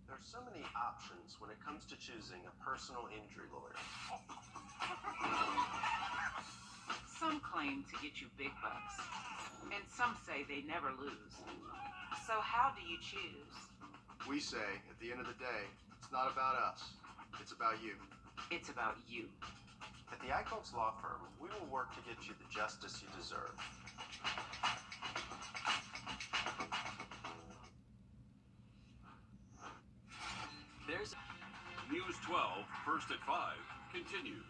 There's so many options when it comes to choosing a personal injury lawyer. Some claim to get you big bucks, and some say they never lose. So how do you choose? We say, at the end of the day, it's not about us. It's about you. It's about you. At the Icones Law Firm, we will work to get you the justice you deserve. There's News 12, first at 5, continues.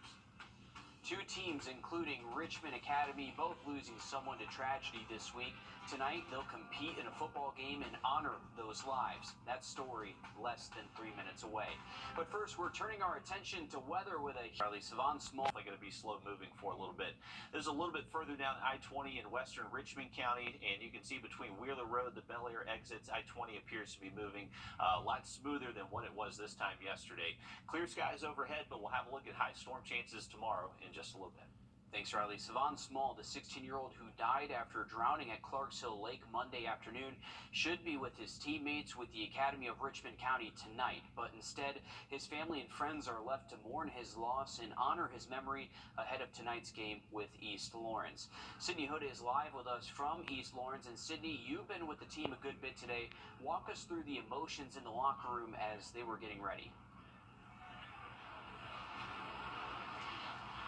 two teams, including Richmond Academy, both losing someone to tragedy this week. Tonight, they'll compete in a football game and honor those lives. That story less than 3 minutes away. But first, we're turning our attention to weather with a Charlie Savon Small. They're going to be slow moving for a little bit. There's a little bit further down I-20 in western Richmond County, and you can see between Wheeler Road, the Bel Air exits, I-20 appears to be moving a lot smoother than what it was this time yesterday. Clear skies overhead, but we'll have a look at high storm chances tomorrow in just a little bit. Thanks, Riley. Savon Small, the 16-year-old who died after drowning at Clarks Hill Lake Monday afternoon, should be with his teammates with the Academy of Richmond County tonight. But instead, his family and friends are left to mourn his loss and honor his memory ahead of tonight's game with East Lawrence. Sydney Hood is live with us from East Lawrence. And Sydney, you've been with the team a good bit today. Walk us through the emotions in the locker room as they were getting ready.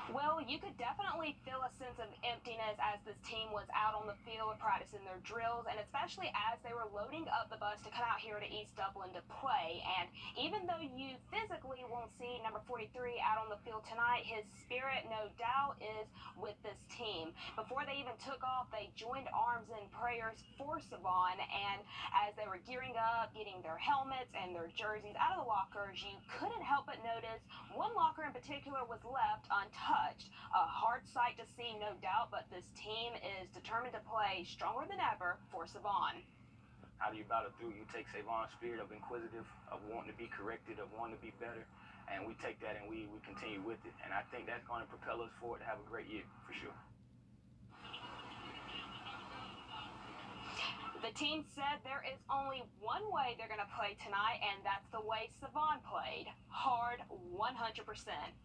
Well, you could definitely feel a sense of emptiness as this team was out on the field practicing their drills, and especially as they were loading up the bus to come out here to East Dublin to play. And even though you physically won't see number 43 out on the field tonight, his spirit, no doubt, is with this team. Before they even took off, they joined arms in prayers for Savon, and as they were gearing up, getting their helmets and their jerseys out of the lockers, you couldn't help but notice one locker in particular was left untouched. A hard sight to see, no doubt, but this team is determined to play stronger than ever for Savon. How do you battle through? You take Savon's spirit of inquisitive, of wanting to be corrected, of wanting to be better, and we take that and we continue with it. And I think that's going to propel us forward to have a great year, for sure. The team said there is only one way they're going to play tonight, and that's the way Savon played. Hard, 100%.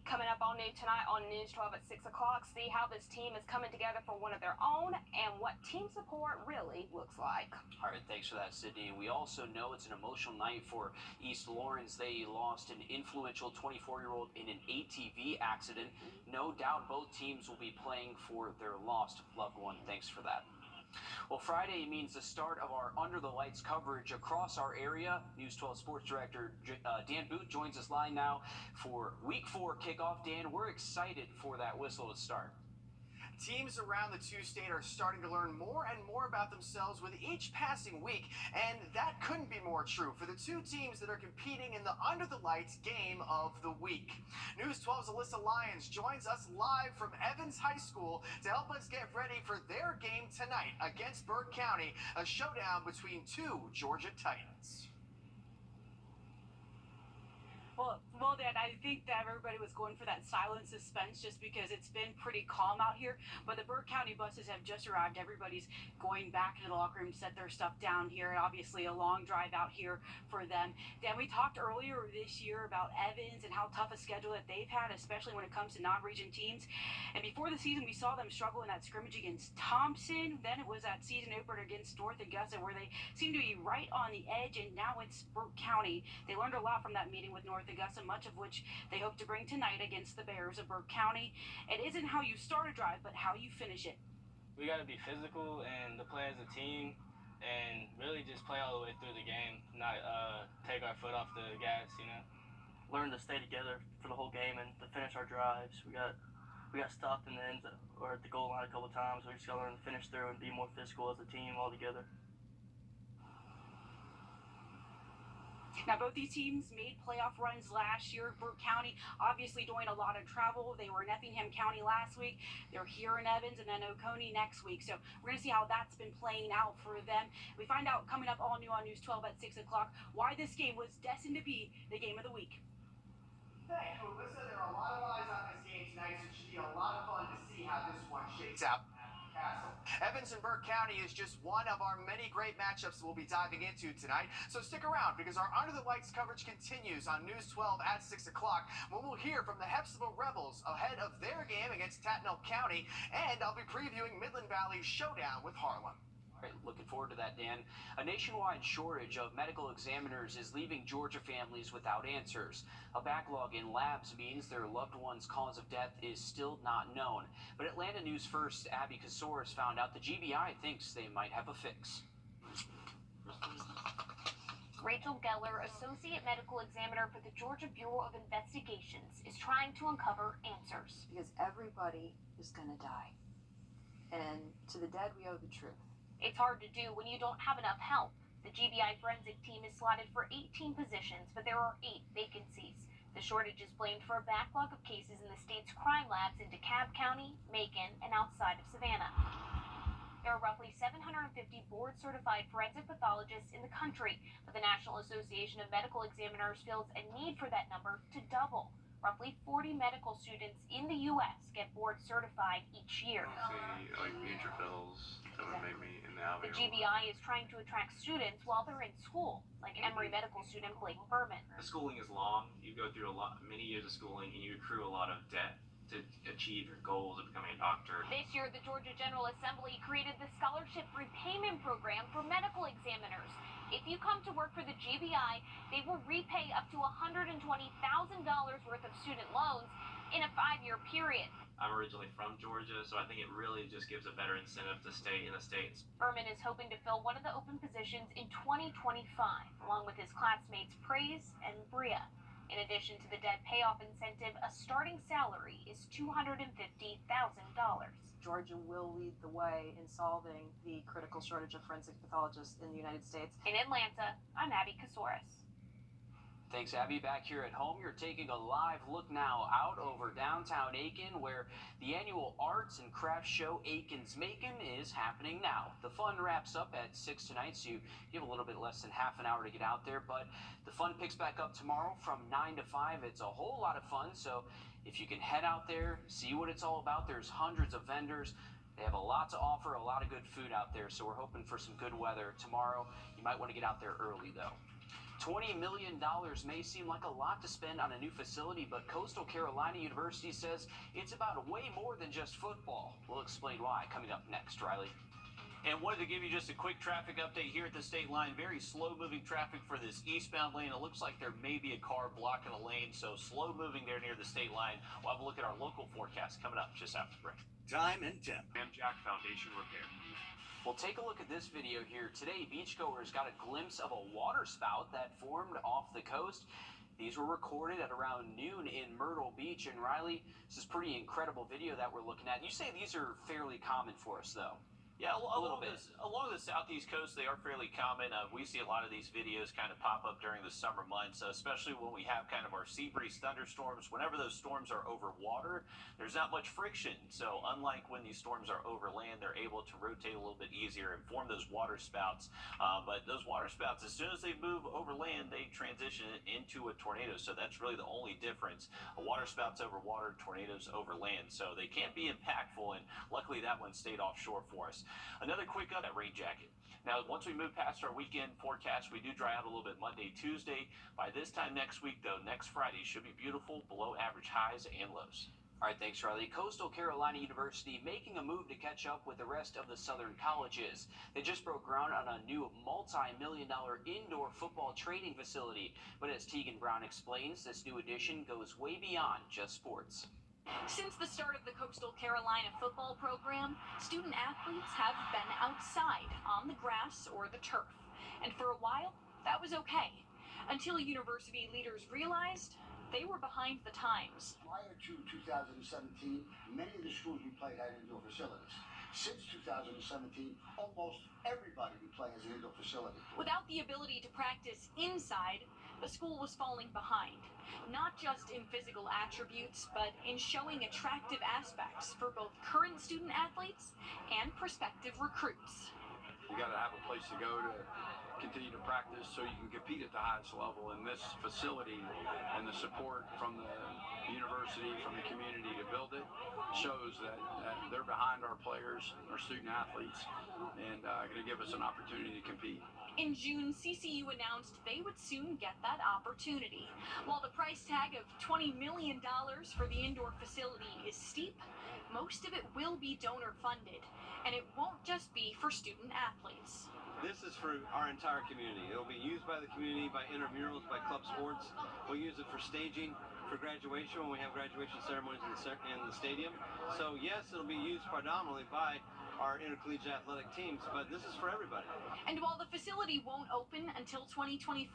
Coming up all new tonight on News 12 at 6 o'clock, see how this team is coming together for one of their own and what team support really looks like. All right, thanks for that, Sydney. We also know it's an emotional night for East Lawrence. They lost an influential 24-year-old in an ATV accident. No doubt both teams will be playing for their lost loved one. Thanks for that. Well, Friday means the start of our Under the Lights coverage across our area. News 12 Sports Director Dan Booth joins us live now for Week 4 kickoff. Dan, we're excited for that whistle to start. Teams around the two-state are starting to learn more and more about themselves with each passing week, and that couldn't be more true for the two teams that are competing in the Under the Lights game of the week. News 12's Alyssa Lyons joins us live from Evans High School to help us get ready for their game tonight against Burke County, a showdown between two Georgia Titans. Well, Dad, I think that everybody was going for that silent suspense just because it's been pretty calm out here. But the Burke County buses have just arrived. Everybody's going back into the locker room to set their stuff down here. Obviously, a long drive out here for them. Dan, we talked earlier this year about Evans and how tough a schedule that they've had, especially when it comes to non-region teams. And before the season, we saw them struggle in that scrimmage against Thompson. Then it was that season opener against North Augusta where they seemed to be right on the edge. And now it's Burke County. They learned a lot from that meeting with North Augusta, much of which they hope to bring tonight against the Bears of Burke County. It isn't how you start a drive, but how you finish it. We got to be physical and to play as a team and really just play all the way through the game, not take our foot off the gas, you know. Learn to stay together for the whole game and to finish our drives. We got stopped in the end or at the goal line a couple times. We just got to learn to finish through and be more physical as a team all together. Now, both these teams made playoff runs last year. Burke County obviously doing a lot of travel. They were in Effingham County last week. They're here in Evans and then Oconee next week. So we're going to see how that's been playing out for them. We find out coming up all new on News 12 at 6 o'clock why this game was destined to be the game of the week. Thank you, Alyssa. There are a lot of eyes on this game tonight, so it should be a lot of fun to see how this one shakes out. Evans and Burke County is just one of our many great matchups we'll be diving into tonight. So stick around because our Under the Lights coverage continues on News 12 at 6 o'clock when we'll hear from the Hepzibah Rebels ahead of their game against Tattnall County, and I'll be previewing Midland Valley's showdown with Harlem. Looking forward to that, Dan. A nationwide shortage of medical examiners is leaving Georgia families without answers. A backlog in labs means their loved one's cause of death is still not known. But Atlanta News First Abby Casoris found out the GBI thinks they might have a fix. Rachel Geller, Associate Medical Examiner for the Georgia Bureau of Investigations, is trying to uncover answers. Because everybody is going to die. And to the dead, we owe the truth. It's hard to do when you don't have enough help. The GBI forensic team is slotted for 18 positions, but there are 8 vacancies. The shortage is blamed for a backlog of cases in the state's crime labs in DeKalb County, Macon, and outside of Savannah. There are roughly 750 board-certified forensic pathologists in the country, but the National Association of Medical Examiners feels a need for that number to double. Roughly 40 medical students in the U.S. get board-certified each year. Neutrophils that would make me in the alveoli. The GBI is trying to attract students while they're in school, like Emory medical student Blake Berman. The schooling is long. You go through many years of schooling, and you accrue a lot of debt to achieve your goals of becoming a doctor. This year, the Georgia General Assembly created the Scholarship Repayment Program for medical examiners. If you come to work for the GBI, they will repay up to $120,000 worth of student loans in a 5-year period. I'm originally from Georgia, so I think it really just gives a better incentive to stay in the States. Berman is hoping to fill one of the open positions in 2025, along with his classmates Praise and Bria. In addition to the debt payoff incentive, a starting salary is $250,000. Georgia will lead the way in solving the critical shortage of forensic pathologists in the United States. In Atlanta, I'm Abby Casoris. Thanks, Abby. Back here at home, you're taking a live look now out over downtown Aiken, where the annual arts and crafts show Aiken's Macon is happening now. The fun wraps up at 6 tonight, so you have a little bit less than half an hour to get out there, but the fun picks back up tomorrow from 9 to 5. It's a whole lot of fun, so if you can head out there, see what it's all about. There's hundreds of vendors. They have a lot to offer, a lot of good food out there, so we're hoping for some good weather tomorrow. You might want to get out there early, though. $20 million may seem like a lot to spend on a new facility, but Coastal Carolina University says it's about way more than just football. We'll explain why coming up next. Riley. And wanted to give you just a quick traffic update here at the state line. Very slow moving traffic for this eastbound lane. It looks like there may be a car blocking the lane, so slow moving there near the state line. We'll have a look at our local forecast coming up just after the break. Time and temp. Jack Foundation Repair. Well, take a look at this video here. Today, beachgoers got a glimpse of a water spout that formed off the coast. These were recorded at around noon in Myrtle Beach. And Riley, this is pretty incredible video that we're looking at. You say these are fairly common for us, though. Yeah, little bit. Along the southeast coast, they are fairly common. We see a lot of these videos kind of pop up during the summer months, especially when we have kind of our sea breeze thunderstorms. Whenever those storms are over water, there's not much friction. So unlike when these storms are over land, they're able to rotate a little bit easier and form those water spouts. But those water spouts, as soon as they move over land, they transition it into a tornado. So that's really the only difference. A water spout's over water, tornadoes over land. So they can be impactful, and luckily that one stayed offshore for us. Another quick up that rain jacket. Now, once we move past our weekend forecast, we do dry out a little bit Monday, Tuesday. By this time next week, though, next Friday should be beautiful, below average highs and lows. All right, thanks, Riley. Coastal Carolina University making a move to catch up with the rest of the southern colleges. They just broke ground on a new multi-million-dollar indoor football training facility. But as Tegan Brown explains, this new addition goes way beyond just sports. Since the start of the Coastal Carolina football program, student athletes have been outside on the grass or the turf. And for a while, that was okay. Until university leaders realized they were behind the times. Prior to 2017, many of the schools we played had indoor facilities. Since 2017, almost everybody we play has an indoor facility. Without the ability to practice inside, the school was falling behind. Not just in physical attributes, but in showing attractive aspects for both current student athletes and prospective recruits. You got to have a place to go to continue to practice so you can compete at the highest level. And this facility and the support from the university, from the community to build it shows that they're behind our players, our student athletes, and going to give us an opportunity to compete. In June, CCU announced they would soon get that opportunity. While the price tag of $20 million for the indoor facility is steep, most of it will be donor funded, and it won't just be for student athletes. This is for our entire community. It'll be used by the community, by intramurals, by club sports. We'll use it for staging, for graduation when we have graduation ceremonies in the stadium. So yes, it'll be used predominantly by our intercollegiate athletic teams, but this is for everybody. And while the facility won't open until 2025,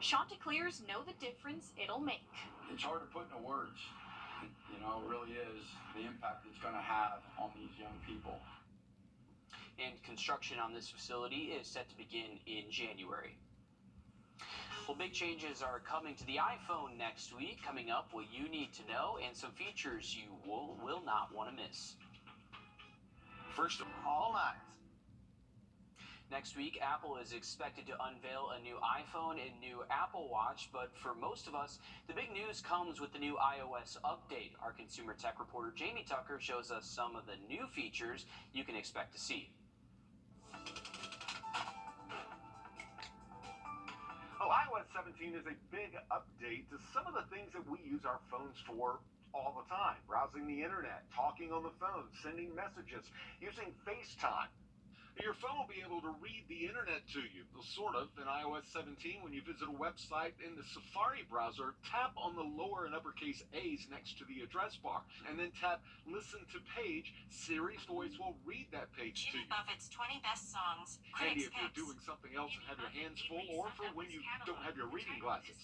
Chanticleers know the difference it'll make. It's hard to put into words. You know, it really is the impact it's going to have on these young people. And construction on this facility is set to begin in January. Well, big changes are coming to the iPhone next week. Coming up, what you need to know and some features you will not want to miss. First of all, night. Next week, Apple is expected to unveil a new iPhone and new Apple Watch, but for most of us, the big news comes with the new iOS update. Our consumer tech reporter Jamie Tucker shows us some of the new features you can expect to see. Well, iOS 17 is a big update to some of the things that we use our phones for all the time. Browsing the internet, talking on the phone, sending messages, using FaceTime. Your phone will be able to read the internet to you. Well, sort of. In iOS 17, when you visit a website in the Safari browser, tap on the lower and uppercase A's next to the address bar, and then tap Listen to Page. Siri's voice will read that page to you. Buffett's 20 best songs. Handy if you're doing something else and have your hands full, or for when you don't have your reading glasses.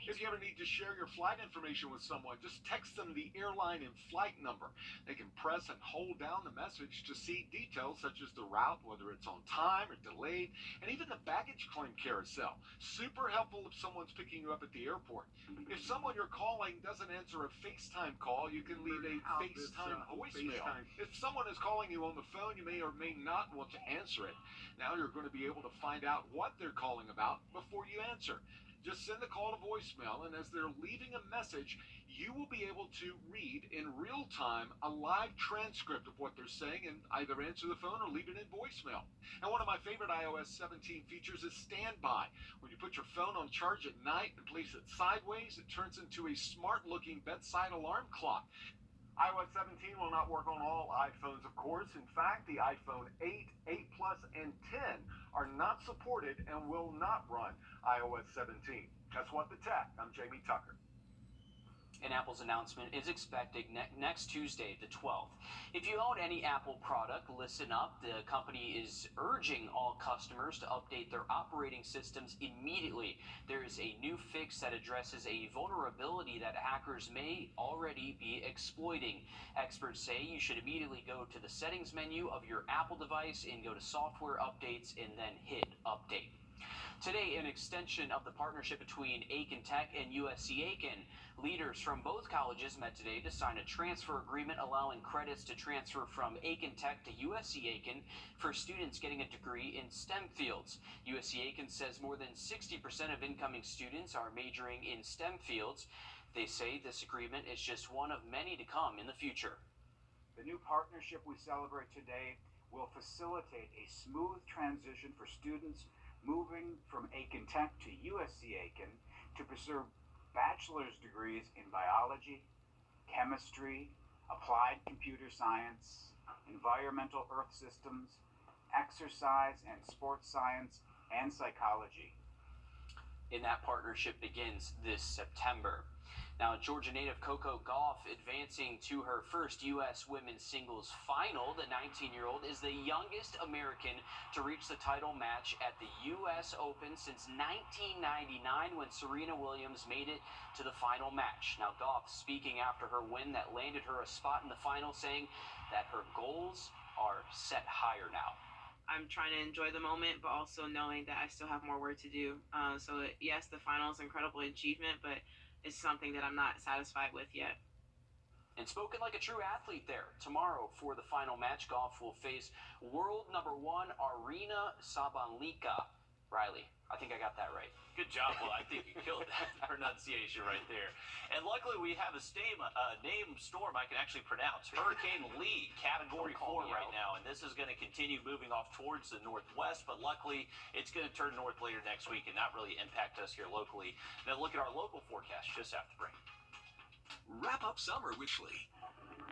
If you ever need to share your flight information with someone, just text them the airline and flight number. They can press and hold down the message to see details such as the route, whether it's on time or delayed, and even the baggage claim carousel. Super helpful if someone's picking you up at the airport. If someone you're calling doesn't answer a FaceTime call, you can leave a FaceTime voicemail. If someone is calling you on the phone, you may or may not want to answer it. Now you're going to be able to find out what they're calling about before you answer. Just send the call to voicemail, and as they're leaving a message, you will be able to read in real time a live transcript of what they're saying and either answer the phone or leave it in voicemail. And one of my favorite iOS 17 features is Standby. When you put your phone on charge at night and place it sideways, it turns into a smart-looking bedside alarm clock. iOS 17 will not work on all iPhones, of course. In fact, the iPhone 8, 8 Plus, and 10 are not supported and will not run iOS 17. That's What the Tech. I'm Jamie Tucker. And Apple's announcement is expected next Tuesday, the 12th. If you own any Apple product, listen up. The company is urging all customers to update their operating systems immediately. There is a new fix that addresses a vulnerability that hackers may already be exploiting. Experts say you should immediately go to the settings menu of your Apple device and go to software updates and then hit update. Today, an extension of the partnership between Aiken Tech and USC Aiken. Leaders from both colleges met today to sign a transfer agreement allowing credits to transfer from Aiken Tech to USC Aiken for students getting a degree in STEM fields. USC Aiken says more than 60% of incoming students are majoring in STEM fields. They say this agreement is just one of many to come in the future. The new partnership we celebrate today will facilitate a smooth transition for students moving from Aiken Tech to USC Aiken to pursue bachelor's degrees in biology, chemistry, applied computer science, environmental earth systems, exercise and sports science, and psychology. And that partnership begins this September. Now, Georgia native Coco Gauff advancing to her first U.S. women's singles final. The 19-year-old is the youngest American to reach the title match at the U.S. Open since 1999 when Serena Williams made it to the final match. Now, Gauff speaking after her win that landed her a spot in the final, saying that her goals are set higher now. I'm trying to enjoy the moment, but also knowing that I still have more work to do. Yes, the final is an incredible achievement, but it's something that I'm not satisfied with yet. And spoken like a true athlete there. Tomorrow for the final match, golf will face world number 1 Arina Sabalenka. Riley, I think I got that right. Good job. Well, I think you killed that pronunciation right there. And luckily, we have a name storm I can actually pronounce. Hurricane Lee, Category 4 right now. And this is going to continue moving off towards the northwest. But luckily, it's going to turn north later next week and not really impact us here locally. Now look at our local forecast just after the break. Wrap up summer with Lee.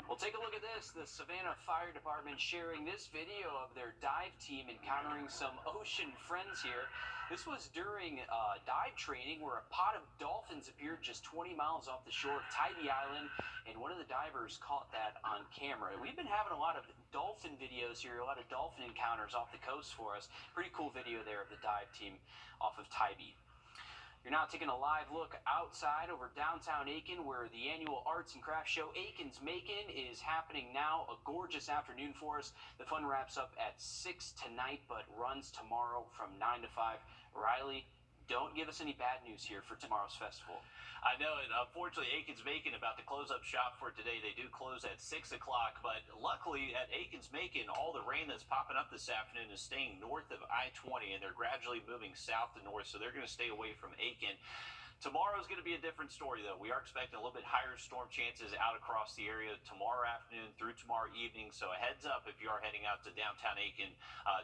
Well, take a look at this. The Savannah Fire Department sharing this video of their dive team encountering some ocean friends here. This was during dive training where a pod of dolphins appeared just 20 miles off the shore of Tybee Island, and one of the divers caught that on camera. We've been having a lot of dolphin videos here, a lot of dolphin encounters off the coast for us. Pretty cool video there of the dive team off of Tybee. You're now taking a live look outside over downtown Aiken, where the annual arts and crafts show Aiken's Macon is happening now. A gorgeous afternoon for us. The fun wraps up at 6 tonight, but runs tomorrow from 9 to 5. Riley, don't give us any bad news here for tomorrow's festival. I know, and unfortunately, Aiken's Macon about to close up shop for today. They do close at 6 o'clock, but luckily at Aiken's Macon, all the rain that's popping up this afternoon is staying north of I-20, and they're gradually moving south to north, so they're going to stay away from Aiken. Tomorrow's going to be a different story, though. We are expecting a little bit higher storm chances out across the area tomorrow afternoon through tomorrow evening. So a heads up if you are heading out to downtown Aiken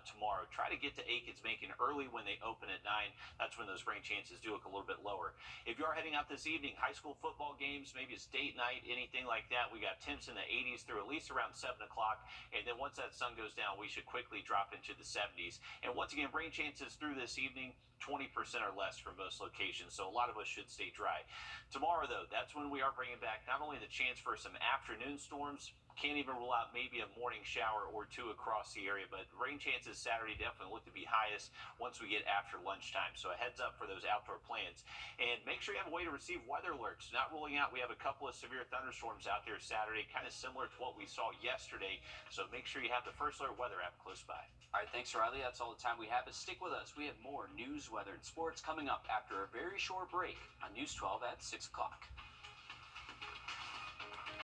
tomorrow. Try to get to Aiken's Macon early when they open at 9. That's when those rain chances do look a little bit lower. If you are heading out this evening, high school football games, maybe a state night, anything like that, we got temps in the 80s through at least around 7 o'clock. And then once that sun goes down, we should quickly drop into the 70s. And once again, rain chances through this evening, 20% or less for most locations, so a lot of us should stay dry. Tomorrow, though, that's when we are bringing back not only the chance for some afternoon storms, can't even rule out maybe a morning shower or two across the area, but rain chances Saturday definitely look to be highest once we get after lunchtime. So a heads up for those outdoor plans. And make sure you have a way to receive weather alerts. Not ruling out we have a couple of severe thunderstorms out there Saturday, kind of similar to what we saw yesterday. So make sure you have the First Alert weather app close by. All right, thanks, Riley. That's all the time we have, but stick with us. We have more news, weather, and sports coming up after a very short break on News 12 at 6 o'clock.